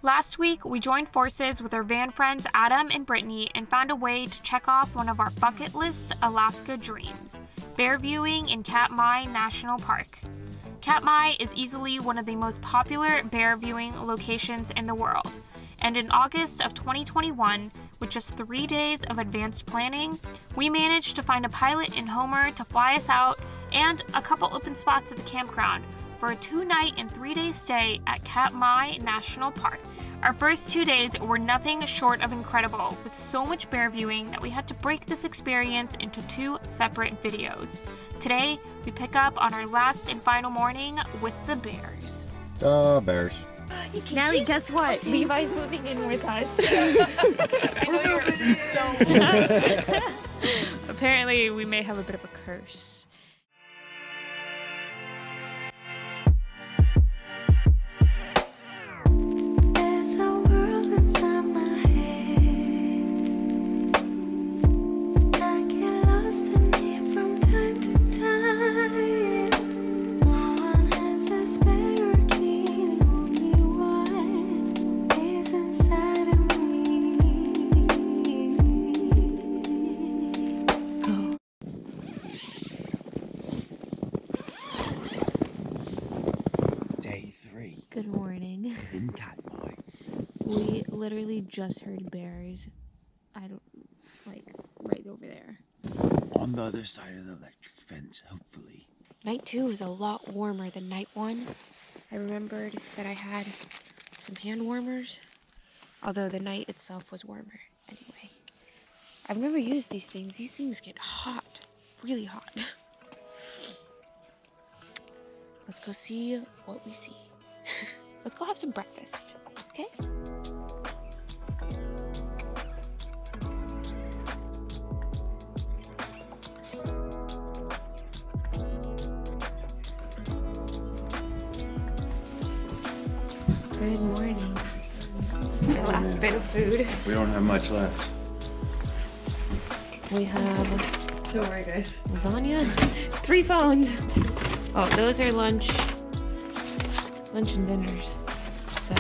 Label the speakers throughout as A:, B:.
A: Last week, we joined forces with our van friends Adam and Brittany and found a way to check off one of our bucket list Alaska dreams, bear viewing in Katmai National Park. Katmai is easily one of the most popular bear viewing locations in the world, and in August of 2021, with just 3 days of advanced planning, we managed to find a pilot in Homer to fly us out and a couple open spots at the campground for a 2-night and 3-day stay at Katmai National Park. Our first 2 days were nothing short of incredible, with so much bear viewing that we had to break this experience into 2 separate videos. Today, we pick up on our last and final morning with the bears.
B: Bears.
C: Now, guess what? Levi's moving in with us.
A: I know you're so
C: Apparently, we may have a bit of a curse. Good morning.
B: In Katmai.
C: We literally just heard bears. Right over there.
B: On the other side of the electric fence, hopefully.
C: Night 2 was a lot warmer than night 1. I remembered that I had some hand warmers, although the night itself was warmer anyway. I've never used these things. These things get hot, really hot. Let's go see what we see. Let's go have some breakfast, okay? Good morning. My last bit of food.
B: We don't have much left.
C: We have...
D: Don't worry, guys.
C: Lasagna. 3 phones. Oh, those are lunch and dinners. So,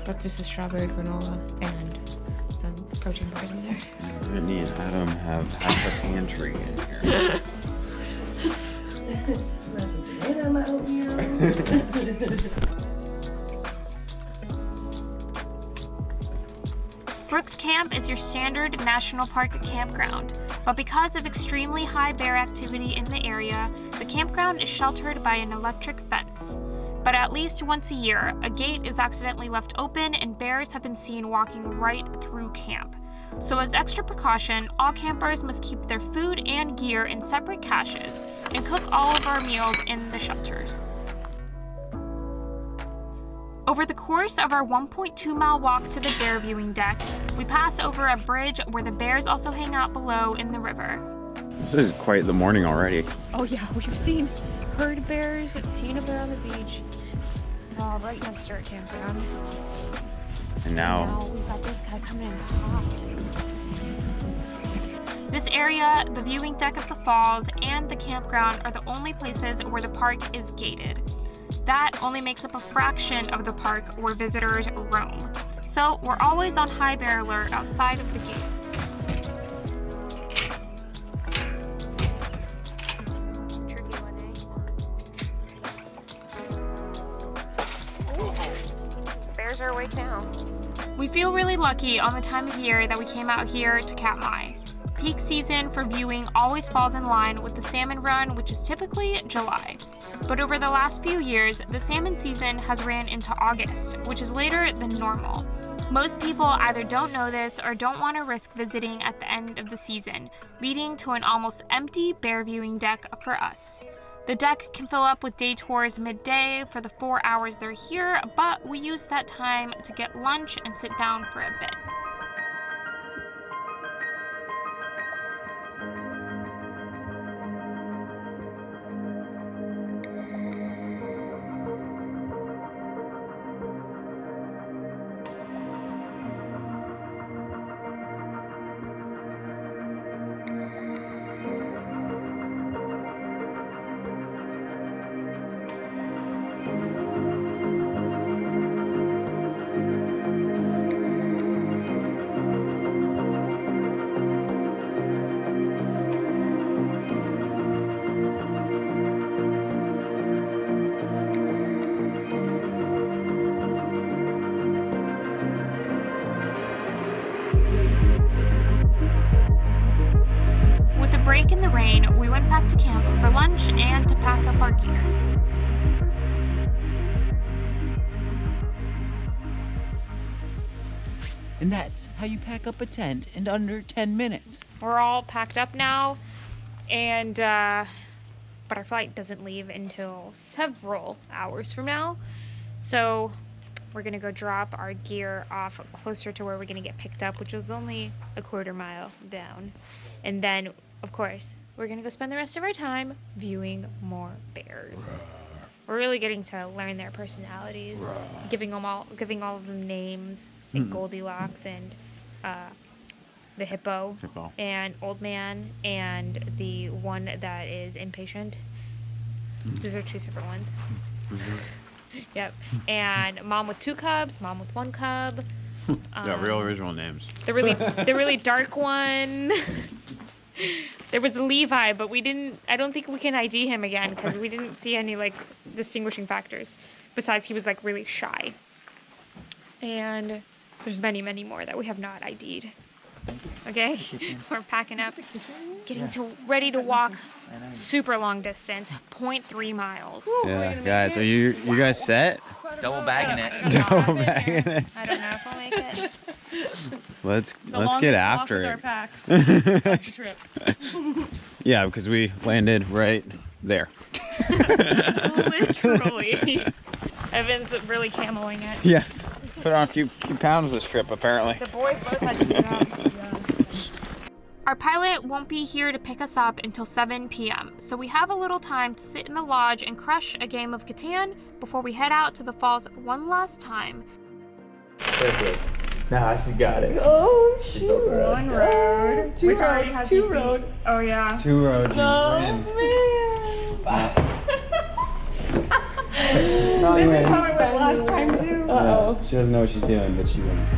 C: breakfast is strawberry granola and some protein bars in there.
B: Brittany and Adam have half a pantry in here.
A: Brooks Camp is your standard national park campground, but because of extremely high bear activity in the area, the campground is sheltered by an electric fence. But at least once a year, a gate is accidentally left open and bears have been seen walking right through camp. So as extra precaution, all campers must keep their food and gear in separate caches and cook all of our meals in the shelters. Over the course of our 1.2-mile walk to the bear viewing deck, we pass over a bridge where the bears also hang out below in the river.
B: This is quite the morning already.
C: Oh yeah, we've heard bears, seen a bear on the beach, right next to our campground.
B: And now
C: we've got this guy coming in hot.
A: This area, the viewing deck at the falls, and the campground are the only places where the park is gated. That only makes up a fraction of the park where visitors roam. So we're always on high bear alert outside of the gates.
C: Bears are awake now.
A: We feel really lucky on the time of year that we came out here to Katmai. Peak season for viewing always falls in line with the salmon run, which is typically July. But over the last few years, the salmon season has ran into August, which is later than normal. Most people either don't know this or don't want to risk visiting at the end of the season, leading to an almost empty bear viewing deck for us. The deck can fill up with day tours midday for the 4 hours they're here, but we use that time to get lunch and sit down for a bit. week in the rain, we went back to camp for lunch and to pack up our gear.
D: And that's how you pack up a tent in under 10 minutes.
A: We're all packed up now, and but our flight doesn't leave until several hours from now. So we're gonna go drop our gear off closer to where we're gonna get picked up, which was only a quarter mile down. And then, of course, we're gonna go spend the rest of our time viewing more bears. We're really getting to learn their personalities, giving all of them names, like Goldilocks and the hippo, and Old Man, and the one that is impatient. Those are 2 separate ones. Yep. And mom with 2 cubs, mom with 1 cub.
B: Yeah, real original names.
A: The really dark one. There was Levi, but I don't think we can ID him again because we didn't see any like distinguishing factors. Besides, he was like really shy. And there's many, many more that we have not ID'd. Okay? We're packing up, ready to walk super long distance, 0.3 miles.
B: Yeah, guys, are you guys set?
D: Double bagging it.
B: Double bagging it.
A: I don't know if we'll make it.
B: Let's get after it.
E: Packs. Trip.
B: Yeah, because we landed right there.
A: Literally. Evan's really cameling it.
B: Yeah. Put on a few pounds this trip, apparently.
A: The boys both had to get up. Our pilot won't be here to pick us up until 7 p.m., so we have a little time to sit in the lodge and crush a game of Catan before we head out to the falls one last time.
F: Cyclist. Nah, she got it.
E: Oh, shoot.
A: One road.
E: Which already has 2 road.
A: Oh, yeah.
B: 2 roads.
E: Oh, man.
B: Probably
E: This is
B: wins.
E: how it went last time, too.
B: Yeah, she doesn't know what she's doing, but she wins.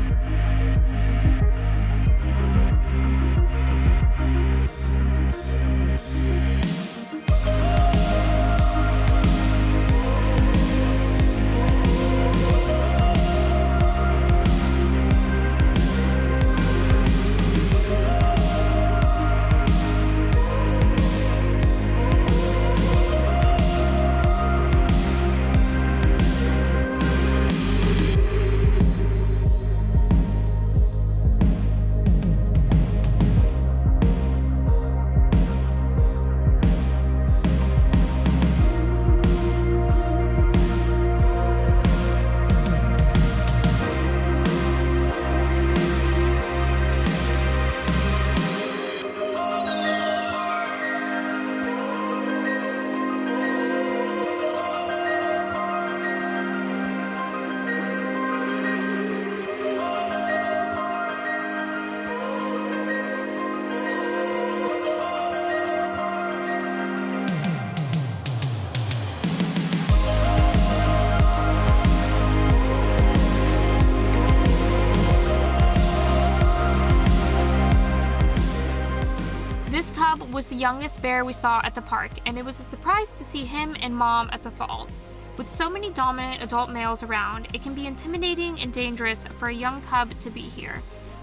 A: Was the youngest bear we saw at the park, and it was a surprise to see him and Mom at the falls. With so many dominant adult males around, it can be intimidating and dangerous for a young cub to be here.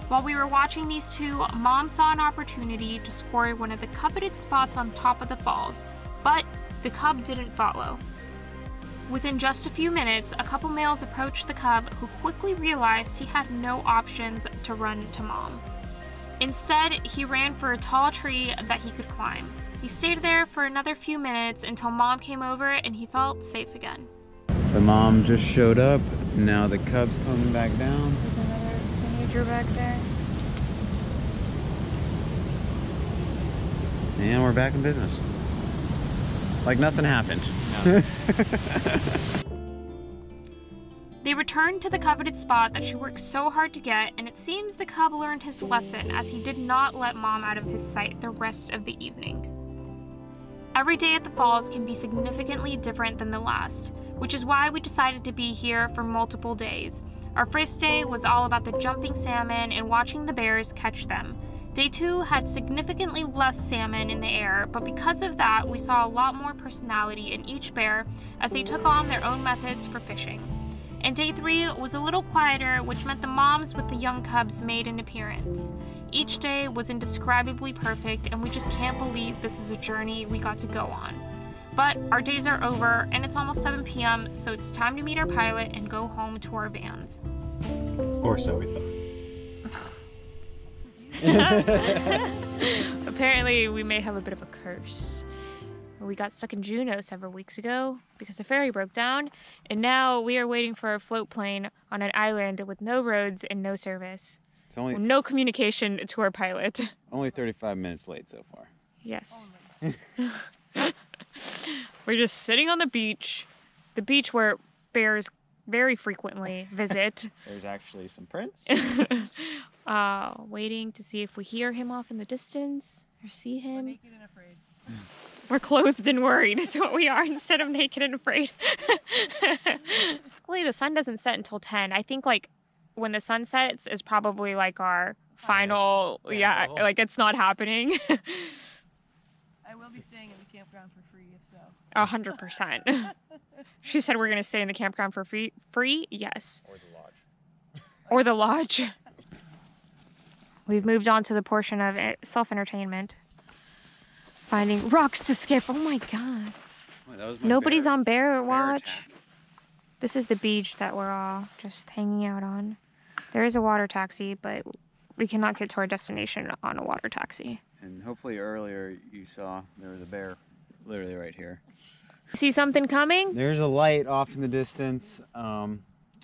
A: While we were watching these two, Mom saw an opportunity to score one of the coveted spots on top of the falls, but the cub didn't follow. Within just a few minutes, a couple males approached the cub, who quickly realized he had no options to run to Mom. Instead, he ran for a tall tree that he could climb. He stayed there for another few minutes until Mom came over and he felt safe again.
B: The mom just showed up. Now the cub's coming back down.
A: There's another teenager back there.
B: And we're back in business. Like nothing happened.
D: No.
A: They returned to the coveted spot that she worked so hard to get, and it seems the cub learned his lesson as he did not let Mom out of his sight the rest of the evening. Every day at the falls can be significantly different than the last, which is why we decided to be here for multiple days. Our first day was all about the jumping salmon and watching the bears catch them. Day 2 had significantly less salmon in the air, but because of that, we saw a lot more personality in each bear as they took on their own methods for fishing. And day 3 was a little quieter, which meant the moms with the young cubs made an appearance. Each day was indescribably perfect, and we just can't believe this is a journey we got to go on. But our days are over, and it's almost 7 p.m., so it's time to meet our pilot and go home to our vans.
B: Or so we thought.
C: Apparently, we may have a bit of a curse. We got stuck in Juneau several weeks ago because the ferry broke down, and now we are waiting for a float plane on an island with no roads and no service.
B: It's only
C: No communication to our pilot.
B: only 35 minutes late so far.
C: Yes. We're just sitting on the beach where bears very frequently visit.
B: There's actually some prints.
C: Waiting to see if we hear him off in the distance or see him.
E: We're naked and afraid.
C: We're clothed and worried is what we are instead of naked and afraid. Luckily, the sun doesn't set until 10. I think like when the sun sets is probably like our final, like it's not happening.
E: I will be staying in the campground for free if so.
C: 100%. She said we're going to stay in the campground for free? Yes.
B: Or the lodge.
C: Or the lodge. We've moved on to the portion of self-entertainment. Finding rocks to skip. Oh my god.
B: Wait, that was my
C: Nobody's
B: bear-
C: on bear watch.
B: attack.
C: This is the beach that we're all just hanging out on. There is a water taxi, but we cannot get to our destination on a water taxi.
B: And hopefully earlier you saw there was a bear literally right here.
C: See something coming?
B: There's a light off in the distance.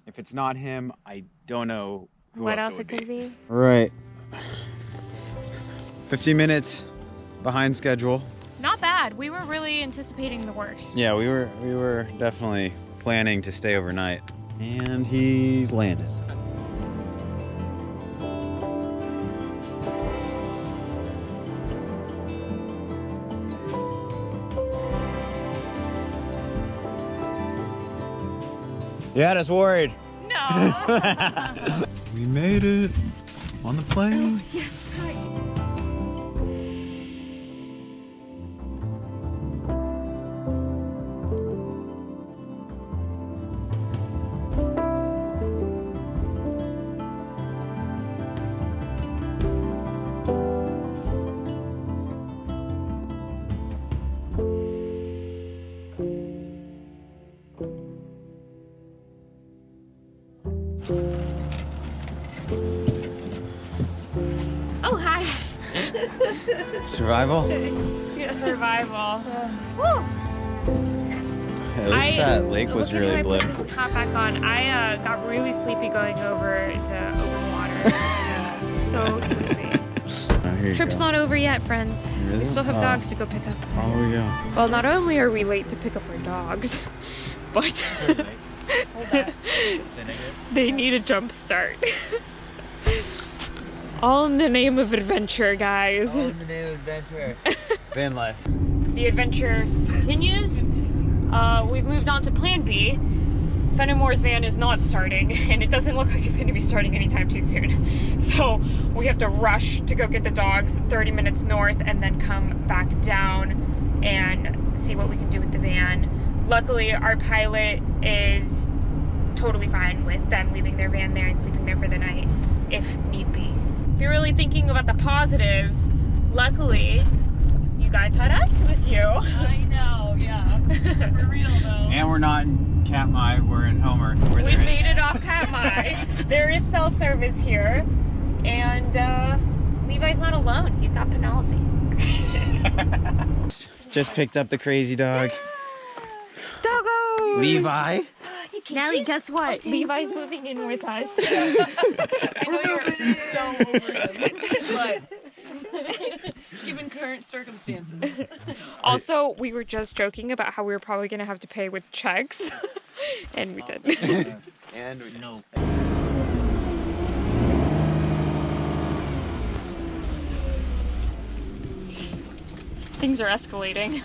B: If it's not him, I don't know who
C: What
B: else
C: else it could be?
B: Right. 50 minutes behind schedule.
C: Not bad. We were really anticipating the worst.
B: Yeah, we were definitely planning to stay overnight. And he's landed. You had us worried.
C: No.
B: We made it on the plane.
C: Yes. Oh, hi.
B: Survival?
C: Survival. Woo.
B: At least that lake was
C: Look at
B: really
C: how I
B: blue.
C: put the top back on. I got really sleepy going over the open water. So sleepy.
B: Oh, here you
C: Trip's
B: go.
C: not over yet, friends.
B: It
C: We
B: isn't?
C: still have
B: Oh.
C: dogs to go pick up.
B: Oh, we go.
C: Well, not only are we late to pick up our dogs, but they need a jump start. All in the name of adventure, guys.
D: All in the name of adventure.
B: Van life.
C: The adventure continues. We've moved on to plan B. Fenimore's van is not starting, and it doesn't look like it's going to be starting anytime too soon. So we have to rush to go get the dogs 30 minutes north and then come back down and see what we can do with the van. Luckily, our pilot is totally fine with them leaving their van there and sleeping there for the night, if need be. If you're really thinking about the positives, luckily, you guys had us with you.
E: I know, yeah. For real though.
B: And we're not in Katmai, we're in Homer. Where
C: We
B: there is.
C: made it off Katmai. There is cell service here. And Levi's not alone. He's got Penelope.
B: Just picked up the crazy dog.
C: Doggo!
B: Levi.
C: Nelly, guess what? Levi's moving in with us.
E: I know you're so over him, but given current circumstances.
C: Also, we were just joking about how we were probably going to have to pay with checks. And we did.
B: And we know.
C: Things are escalating.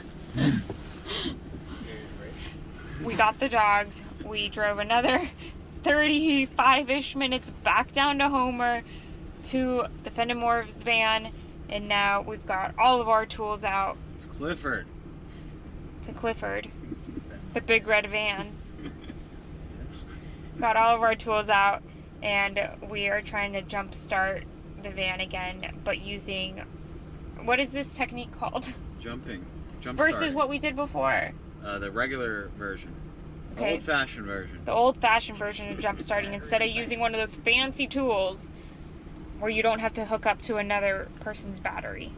C: We got the dogs. We drove another 35-ish minutes back down to Homer to the Fenimore's van, and now we've got all of our tools out
B: It's Clifford.
C: to Clifford, the big red van.
A: got all of our tools out, and we are trying to jump start the van again, but using, what is this technique called?
B: Jump
A: Versus
B: starting.
A: what we did before.
B: The regular version. The
A: Okay.
B: old-fashioned version.
A: The old-fashioned version of jump starting, instead of using one of those fancy tools where you don't have to hook up to another person's battery.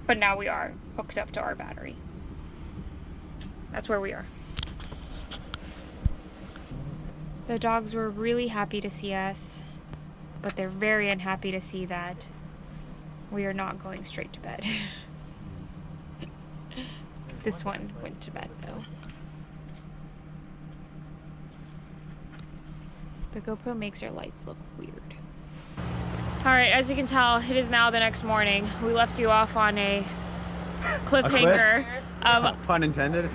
A: But now we are hooked up to our battery. That's where we are. The dogs were really happy to see us, but they're very unhappy to see that we are not going straight to bed. This one went to bed though. The GoPro makes our lights look weird. Alright, as you can tell, it is now the next morning. We left you off on a cliffhanger of
B: Pun intended.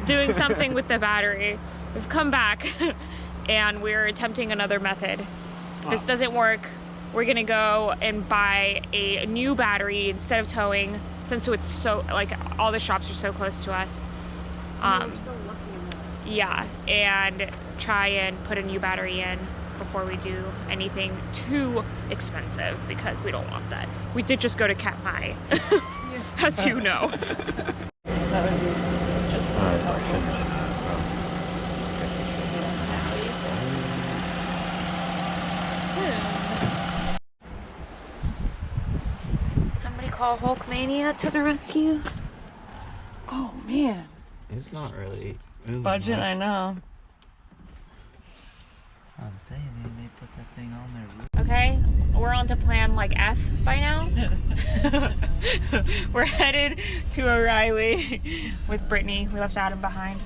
A: doing something with the battery. We've come back and we're attempting another method. If this doesn't work, we're gonna go and buy a new battery instead of towing, since it's so, like, all the shops are so close to us.
E: We're so lucky in that.
A: Yeah, and try and put a new battery in before we do anything too expensive, because we don't want that. We did just go to Katmai, as you know. Somebody call Hulkmania to the rescue.
E: Oh man.
D: It's not really
E: Budget, I know.
D: I'm saying they put that thing on there.
A: Okay, we're on to plan like F by now. We're headed to O'Reilly with Brittany. We left Adam behind.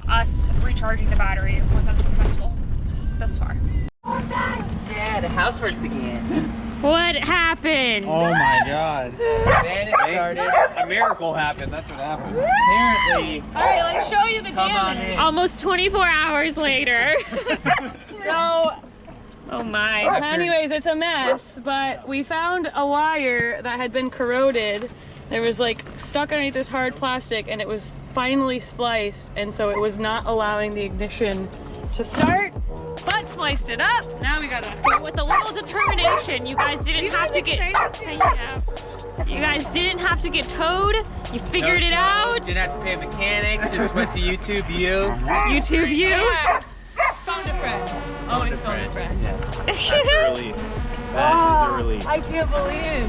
A: Us recharging the battery was unsuccessful thus far.
D: Yeah, the house works again.
A: What happened?
B: Oh my god.
D: Then it started.
B: A miracle happened. That's what happened.
D: Apparently.
A: Alright, let's show you the
D: Come on in.
A: Almost 24 hours later.
E: So,
A: Oh my.
E: anyways, it's a mess, but we found a wire that had been corroded. There was like stuck underneath this hard plastic, and it was finally spliced, and so it was not allowing the ignition to start.
A: But spliced it up. Now we gotta do it with a little determination. You guys didn't have to get. Yeah. You guys didn't have to get towed. You figured it out.
D: Didn't have to pay a mechanic. Just went to YouTube U.
A: YouTube you.
E: Phone a friend. Always phone a friend.
B: That's a relief. That is a relief.
E: I can't believe.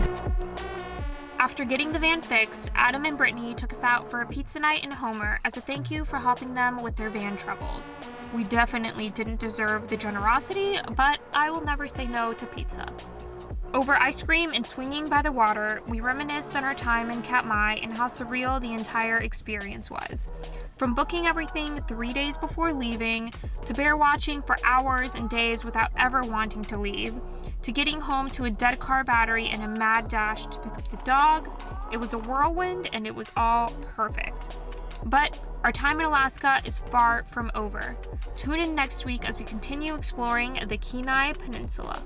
A: After getting the van fixed, Adam and Brittany took us out for a pizza night in Homer as a thank you for helping them with their van troubles. We definitely didn't deserve the generosity, but I will never say no to pizza. Over ice cream and swinging by the water, we reminisced on our time in Katmai and how surreal the entire experience was. From booking everything 3 days before leaving, to bear watching for hours and days without ever wanting to leave, to getting home to a dead car battery and a mad dash to pick up the dogs, it was a whirlwind and it was all perfect. But our time in Alaska is far from over. Tune in next week as we continue exploring the Kenai Peninsula.